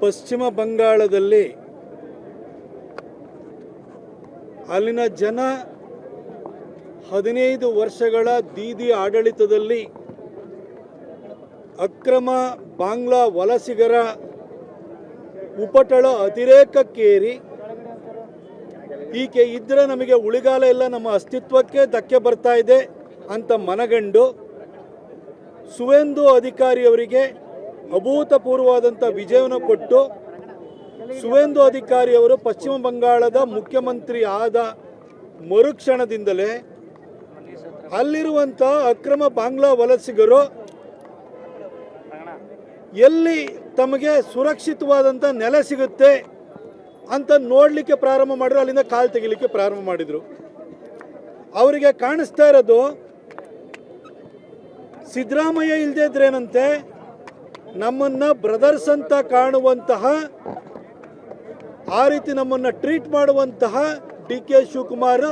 ಪಶ್ಚಿಮ ಬಂಗಾಳದಲ್ಲಿ ಅಲ್ಲಿನ ಜನ 15 ವರ್ಷಗಳ ದೀದಿ ಆಡಳಿತದಲ್ಲಿ ಅಕ್ರಮ ಬಾಂಗ್ಲಾ ವಲಸಿಗರ ಉಪಟಳ ಅತಿರೇಕಕ್ಕೇರಿ ಈಕೆ ಇದ್ದರೆ ನಮಗೆ ಉಳಿಗಾಲ ಇಲ್ಲ, ನಮ್ಮ ಅಸ್ತಿತ್ವಕ್ಕೆ ಧಕ್ಕೆ ಬರ್ತಾ ಇದೆ ಅಂತ ಮನಗಂಡು ಸುವೇಂದು ಅಧಿಕಾರಿಯವರಿಗೆ ಅಭೂತಪೂರ್ವವಾದಂಥ ವಿಜಯವನ್ನು ಕೊಟ್ಟು ಸುವೇಂದು ಅಧಿಕಾರಿಯವರು ಪಶ್ಚಿಮ ಬಂಗಾಳದ ಮುಖ್ಯಮಂತ್ರಿ ಆದ ಮರುಕ್ಷಣದಿಂದಲೇ ಅಲ್ಲಿರುವಂಥ ಅಕ್ರಮ ಬಾಂಗ್ಲಾ ವಲಸಿಗರು ಎಲ್ಲಿ ತಮಗೆ ಸುರಕ್ಷಿತವಾದಂಥ ನೆಲೆ ಸಿಗುತ್ತೆ ಅಂತ ನೋಡಲಿಕ್ಕೆ ಪ್ರಾರಂಭ ಮಾಡಿದ್ರು, ಅಲ್ಲಿಂದ ಕಾಲು ತೆಗಿಲಿಕ್ಕೆ ಪ್ರಾರಂಭ ಮಾಡಿದರು. ಅವರಿಗೆ ಕಾಣಿಸ್ತಾ ಇರೋದು ಸಿದ್ದರಾಮಯ್ಯ ಇಲ್ಲದೇ ಇದ್ರೇನಂತೆ ನಮ್ಮನ್ನು ಬ್ರದರ್ಸ್ ಅಂತ ಕಾಣುವಂತಹ, ಆ ರೀತಿ ನಮ್ಮನ್ನು ಟ್ರೀಟ್ ಮಾಡುವಂತಹ ಡಿ.ಕೆ. ಶಿವಕುಮಾರ್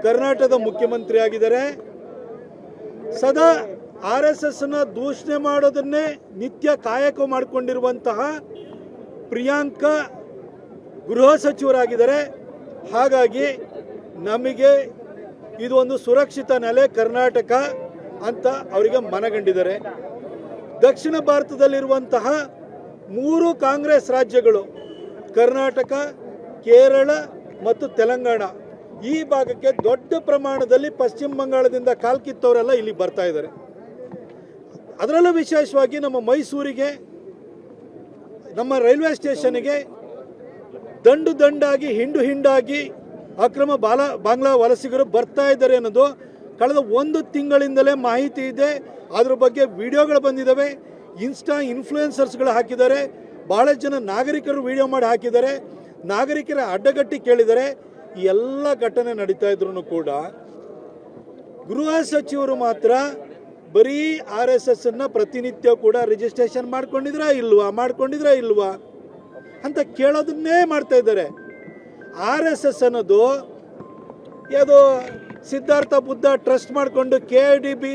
ಕರ್ನಾಟಕದ ಮುಖ್ಯಮಂತ್ರಿ ಆಗಿದ್ದಾರೆ. ಸದಾ RSSನ ದೂಷಣೆ ಮಾಡೋದನ್ನೇ ನಿತ್ಯ ಕಾಯಕ ಮಾಡಿಕೊಂಡಿರುವಂತಹ ಪ್ರಿಯಾಂಕಾ ಗೃಹ ಸಚಿವರಾಗಿದ್ದಾರೆ. ಹಾಗಾಗಿ ನಮಗೆ ಇದು ಒಂದು ಸುರಕ್ಷಿತ ನೆಲೆ ಕರ್ನಾಟಕ ಅಂತ ಅವರಿಗೆ ಮನಗಂಡಿದ್ದಾರೆ. ದಕ್ಷಿಣ ಭಾರತದಲ್ಲಿರುವಂತಹ 3 ಕಾಂಗ್ರೆಸ್ ರಾಜ್ಯಗಳು ಕರ್ನಾಟಕ, ಕೇರಳ ಮತ್ತು ತೆಲಂಗಾಣ, ಈ ಭಾಗಕ್ಕೆ ದೊಡ್ಡ ಪ್ರಮಾಣದಲ್ಲಿ ಪಶ್ಚಿಮ ಬಂಗಾಳದಿಂದ ಕಾಲ್ಕಿತ್ತವರೆಲ್ಲ ಇಲ್ಲಿ ಬರ್ತಾ ಇದ್ದಾರೆ. ಅದರಲ್ಲೂ ವಿಶೇಷವಾಗಿ ನಮ್ಮ ಮೈಸೂರಿಗೆ, ನಮ್ಮ ರೈಲ್ವೆ ಸ್ಟೇಷನ್ಗೆ ದಂಡಾಗಿ ಹಿಂಡಾಗಿ ಅಕ್ರಮ ಬಾಂಗ್ಲಾ ವಲಸಿಗರು ಬರ್ತಾ ಇದ್ದಾರೆ ಅನ್ನೋದು ಕಳೆದ 1 ತಿಂಗಳಿಂದಲೇ ಮಾಹಿತಿ ಇದೆ. ಅದ್ರ ಬಗ್ಗೆ ವಿಡಿಯೋಗಳು ಬಂದಿದ್ದಾವೆ. ಇನ್ಫ್ಲೂಯೆನ್ಸರ್ಸ್ಗಳು ಹಾಕಿದ್ದಾರೆ. ಭಾಳಷ್ಟು ಜನ ನಾಗರಿಕರು ವಿಡಿಯೋ ಮಾಡಿ ಹಾಕಿದ್ದಾರೆ. ನಾಗರಿಕರ ಅಡ್ಡಗಟ್ಟಿ ಕೇಳಿದ್ದಾರೆ. ಈ ಎಲ್ಲ ಘಟನೆ ನಡೀತಾ ಇದ್ರು ಕೂಡ ಗೃಹ ಸಚಿವರು ಮಾತ್ರ ಬರೀ RSSನ ಪ್ರತಿನಿತ್ಯ ಕೂಡ ರಿಜಿಸ್ಟ್ರೇಷನ್ ಮಾಡ್ಕೊಂಡಿದ್ರಾ ಇಲ್ವಾ ಅಂತ ಕೇಳೋದನ್ನೇ ಮಾಡ್ತಾ ಇದ್ದಾರೆ. RSS ಅನ್ನೋದು ಯಾವುದೋ ಸಿದ್ಧಾರ್ಥ ಬುದ್ಧ ಟ್ರಸ್ಟ್ ಮಾಡಿಕೊಂಡು KIDB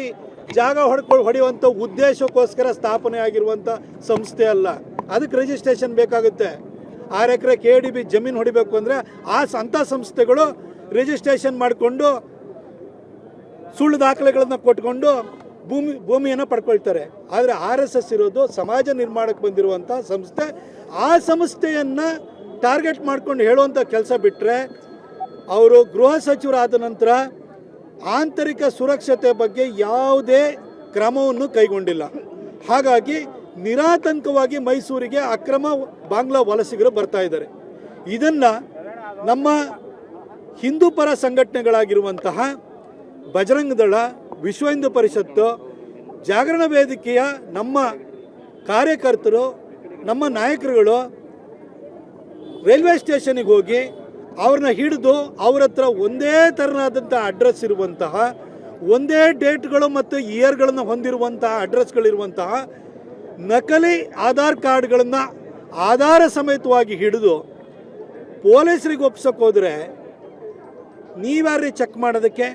ಜಾಗ ಹೊಡೆಯುವಂಥ ಉದ್ದೇಶಕ್ಕೋಸ್ಕರ ಸ್ಥಾಪನೆ ಆಗಿರುವಂಥ ಸಂಸ್ಥೆ ಅಲ್ಲ. ಅದಕ್ಕೆ ರಿಜಿಸ್ಟ್ರೇಷನ್ ಬೇಕಾಗುತ್ತೆ. 6 ಎಕರೆ KIDB ಜಮೀನು ಹೊಡಿಬೇಕು ಅಂದರೆ ಅಂಥ ಸಂಸ್ಥೆಗಳು ರಿಜಿಸ್ಟ್ರೇಷನ್ ಮಾಡಿಕೊಂಡು ಸುಳ್ಳು ದಾಖಲೆಗಳನ್ನು ಕೊಟ್ಕೊಂಡು ಭೂಮಿಯನ್ನು ಪಡ್ಕೊಳ್ತಾರೆ. ಆದರೆ RSS ಇರೋದು ಸಮಾಜ ನಿರ್ಮಾಣಕ್ಕೆ ಬಂದಿರುವಂಥ ಸಂಸ್ಥೆ. ಆ ಸಂಸ್ಥೆಯನ್ನು ಟಾರ್ಗೆಟ್ ಮಾಡ್ಕೊಂಡು ಹೇಳುವಂಥ ಕೆಲಸ ಬಿಟ್ಟರೆ ಅವರು ಗೃಹ ಸಚಿವರಾದ ನಂತರ ಆಂತರಿಕ ಸುರಕ್ಷತೆ ಬಗ್ಗೆ ಯಾವುದೇ ಕ್ರಮವನ್ನು ಕೈಗೊಂಡಿಲ್ಲ. ಹಾಗಾಗಿ ನಿರಾತಂಕವಾಗಿ ಮೈಸೂರಿಗೆ ಅಕ್ರಮ ಬಾಂಗ್ಲಾ ವಲಸಿಗರು ಬರ್ತಾ ಇದ್ದಾರೆ. ಇದನ್ನು ನಮ್ಮ ಹಿಂದೂ ಪರ ಸಂಘಟನೆಗಳಾಗಿರುವಂತಹ ಬಜರಂಗ ದಳ, ವಿಶ್ವ ಹಿಂದೂ ಪರಿಷತ್ತು, ಜಾಗರಣ ವೇದಿಕೆಯ ನಮ್ಮ ಕಾರ್ಯಕರ್ತರು, ನಮ್ಮ ನಾಯಕರುಗಳು ರೈಲ್ವೆ ಸ್ಟೇಷನ್ಗೆ ಹೋಗಿ ಅವ್ರನ್ನ ಹಿಡಿದು ಅವ್ರ ಹತ್ರ ಒಂದೇ ಥರನಾದಂಥ ಅಡ್ರೆಸ್ ಇರುವಂತಹ, ಒಂದೇ ಡೇಟ್ಗಳು ಮತ್ತು ಇಯರ್ಗಳನ್ನು ಹೊಂದಿರುವಂತಹ ಅಡ್ರೆಸ್ಗಳಿರುವಂತಹ ನಕಲಿ ಆಧಾರ್ ಕಾರ್ಡ್ಗಳನ್ನು ಆಧಾರ ಸಮೇತವಾಗಿ ಹಿಡಿದು ಪೊಲೀಸರಿಗೆ ಒಪ್ಸೋಕೆ ಹೋದರೆ ನೀವ್ಯಾರೀ ಚೆಕ್ ಮಾಡೋದಕ್ಕೆ?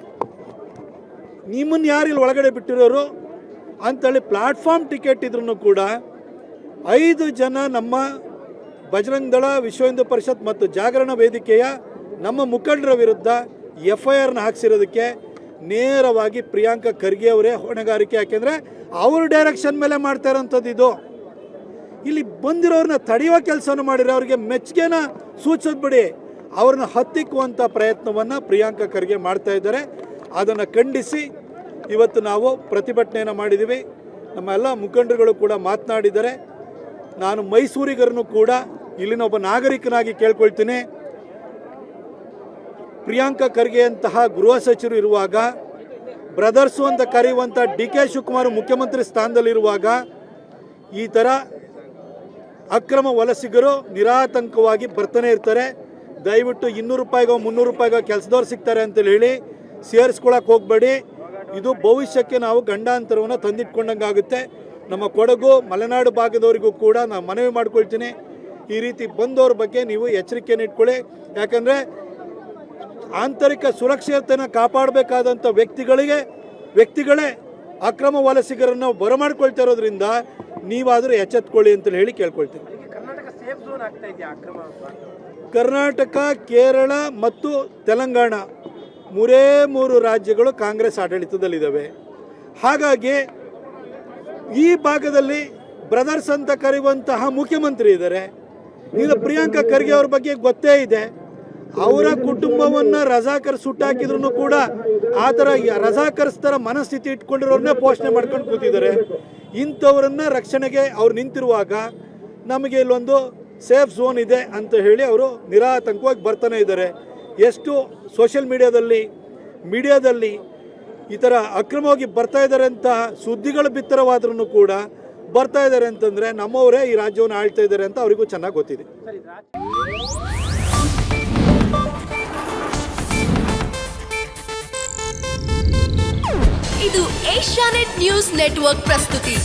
ನಿಮ್ಮನ್ನು ಯಾರಿಲ್ಲಿ ಒಳಗಡೆ ಬಿಟ್ಟಿರೋರು ಅಂಥೇಳಿ ಪ್ಲಾಟ್ಫಾರ್ಮ್ ಟಿಕೆಟ್ ಇದ್ರೂ ಕೂಡ 5 ಜನ ನಮ್ಮ ಬಜರಂಗ ದಳ, ವಿಶ್ವ ಹಿಂದೂ ಪರಿಷತ್ ಮತ್ತು ಜಾಗರಣ ವೇದಿಕೆಯ ನಮ್ಮ ಮುಖಂಡರ ವಿರುದ್ಧ FIRನ ಹಾಕ್ಸಿರೋದಕ್ಕೆ ನೇರವಾಗಿ ಪ್ರಿಯಾಂಕಾ ಖರ್ಗೆ ಅವರೇ ಹೊಣೆಗಾರಿಕೆ. ಯಾಕೆಂದರೆ ಅವ್ರ ಡೈರೆಕ್ಷನ್ ಮೇಲೆ ಮಾಡ್ತಾ ಇರೋಂಥದ್ದು ಇದು. ಇಲ್ಲಿ ಬಂದಿರೋರನ್ನ ತಡೆಯುವ ಕೆಲಸವನ್ನು ಮಾಡಿರೋ ಅವ್ರಿಗೆ ಮೆಚ್ಚುಗೆನ ಸೂಚಿಸೋದು ಬಿಡಿ, ಅವ್ರನ್ನ ಹತ್ತಿಕ್ಕುವಂಥ ಪ್ರಯತ್ನವನ್ನು ಪ್ರಿಯಾಂಕಾ ಖರ್ಗೆ ಮಾಡ್ತಾ ಇದ್ದಾರೆ. ಅದನ್ನು ಖಂಡಿಸಿ ಇವತ್ತು ನಾವು ಪ್ರತಿಭಟನೆಯನ್ನು ಮಾಡಿದ್ದೀವಿ. ನಮ್ಮ ಎಲ್ಲ ಮುಖಂಡರುಗಳು ಕೂಡ ಮಾತನಾಡಿದ್ದಾರೆ. ನಾನು ಮೈಸೂರಿಗರನ್ನು ಕೂಡ ಇಲ್ಲಿನ ಒಬ್ಬ ನಾಗರಿಕನಾಗಿ ಕೇಳ್ಕೊಳ್ತೀನಿ, ಪ್ರಿಯಾಂಕಾ ಖರ್ಗೆ ಅಂತಹ ಗೃಹ ಸಚಿವರು ಇರುವಾಗ, ಬ್ರದರ್ಸು ಅಂತ ಕರೆಯುವಂಥ ಡಿ.ಕೆ. ಶಿವಕುಮಾರ್ ಮುಖ್ಯಮಂತ್ರಿ ಸ್ಥಾನದಲ್ಲಿರುವಾಗ ಈ ಥರ ಅಕ್ರಮ ವಲಸಿಗರು ನಿರಾತಂಕವಾಗಿ ಬರ್ತಾನೆ ಇರ್ತಾರೆ. ದಯವಿಟ್ಟು 200 ರೂಪಾಯಿಗೋ 300 ರೂಪಾಯಿಗೋ ಕೆಲಸದವ್ರು ಸಿಗ್ತಾರೆ ಅಂತೇಳಿ ಹೇಳಿ ಸೇರಿಸ್ಕೊಳಕ್ಕೆ ಹೋಗಬೇಡಿ. ಇದು ಭವಿಷ್ಯಕ್ಕೆ ನಾವು ಗಂಡಾಂತರವನ್ನು ತಂದಿಟ್ಕೊಂಡಂಗೆ ಆಗುತ್ತೆ. ನಮ್ಮ ಕೊಡಗು ಮಲೆನಾಡು ಭಾಗದವರಿಗೂ ಕೂಡ ನಾನು ಮನವಿ ಮಾಡ್ಕೊಳ್ತೀನಿ, ಈ ರೀತಿ ಬಂದವ್ರ ಬಗ್ಗೆ ನೀವು ಎಚ್ಚರಿಕೆಯನ್ನು ಇಟ್ಕೊಳ್ಳಿ. ಯಾಕಂದರೆ ಆಂತರಿಕ ಸುರಕ್ಷತೆಯನ್ನು ಕಾಪಾಡಬೇಕಾದಂಥ ವ್ಯಕ್ತಿಗಳೇ ಅಕ್ರಮ ವಲಸಿಗರನ್ನು ಬರಮಾಡ್ಕೊಳ್ತಾ ಇರೋದ್ರಿಂದ ನೀವಾದರೂ ಎಚ್ಚೆತ್ಕೊಳ್ಳಿ ಅಂತ ಹೇಳಿ ಕೇಳ್ಕೊಳ್ತೀನಿ. ಕರ್ನಾಟಕ ಸೇಫ್ ಝೋನ್ ಆಗ್ತಾ ಇದೆಯಾ ಅಕ್ರಮ? ಕರ್ನಾಟಕ, ಕೇರಳ ಮತ್ತು ತೆಲಂಗಾಣ ಮೂರು ರಾಜ್ಯಗಳು ಕಾಂಗ್ರೆಸ್ ಆಡಳಿತದಲ್ಲಿದ್ದಾವೆ. ಹಾಗಾಗಿ ಈ ಭಾಗದಲ್ಲಿ ಬ್ರದರ್ಸ್ ಅಂತ ಕರೆಯುವಂತಹ ಮುಖ್ಯಮಂತ್ರಿ ಇದ್ದಾರೆ. ಈಗ ಪ್ರಿಯಾಂಕಾ ಖರ್ಗೆ ಅವ್ರ ಬಗ್ಗೆ ಗೊತ್ತೇ ಇದೆ. ಅವರ ಕುಟುಂಬವನ್ನು ರಜಾಕರ್ ಸುಟ್ಟಾಕಿದ್ರು ಕೂಡ ಆ ಥರ ರಜಾಕರ್ಸ್ ಥರ ಮನಸ್ಥಿತಿ ಇಟ್ಕೊಂಡಿರೋರನ್ನೇ ಪೋಷಣೆ ಮಾಡ್ಕೊಂಡು ಕೂತಿದ್ದಾರೆ. ಇಂಥವ್ರನ್ನ ರಕ್ಷಣೆಗೆ ಅವ್ರು ನಿಂತಿರುವಾಗ ನಮಗೆ ಇಲ್ಲೊಂದು ಸೇಫ್ ಝೋನ್ ಇದೆ ಅಂತ ಹೇಳಿ ಅವರು ನಿರಾತಂಕವಾಗಿ ಬರ್ತಾನೆ ಇದ್ದಾರೆ. ಎಷ್ಟು ಸೋಷಿಯಲ್ ಮೀಡಿಯಾದಲ್ಲಿ ಈ ಥರ ಅಕ್ರಮವಾಗಿ ಬರ್ತಾ ಇದ್ದಾರೆ ಅಂತ ಸುದ್ದಿಗಳು ಬಿತ್ತರವಾದ್ರೂ ಕೂಡ ಬರ್ತಾ ಇದ್ದಾರೆ ಅಂತಂದರೆ ನಮ್ಮವರೇ ಈ ರಾಜ್ಯವನ್ನು ಆಳ್ತಾ ಇದ್ದಾರೆ ಅಂತ ಅವರಿಗೂ ಚೆನ್ನಾಗಿ ಗೊತ್ತಿದೆ. ಇದು ಏಷ್ಯಾನೆಟ್ ನ್ಯೂಸ್ ನೆಟ್ವರ್ಕ್ ಪ್ರಸ್ತುತಿ.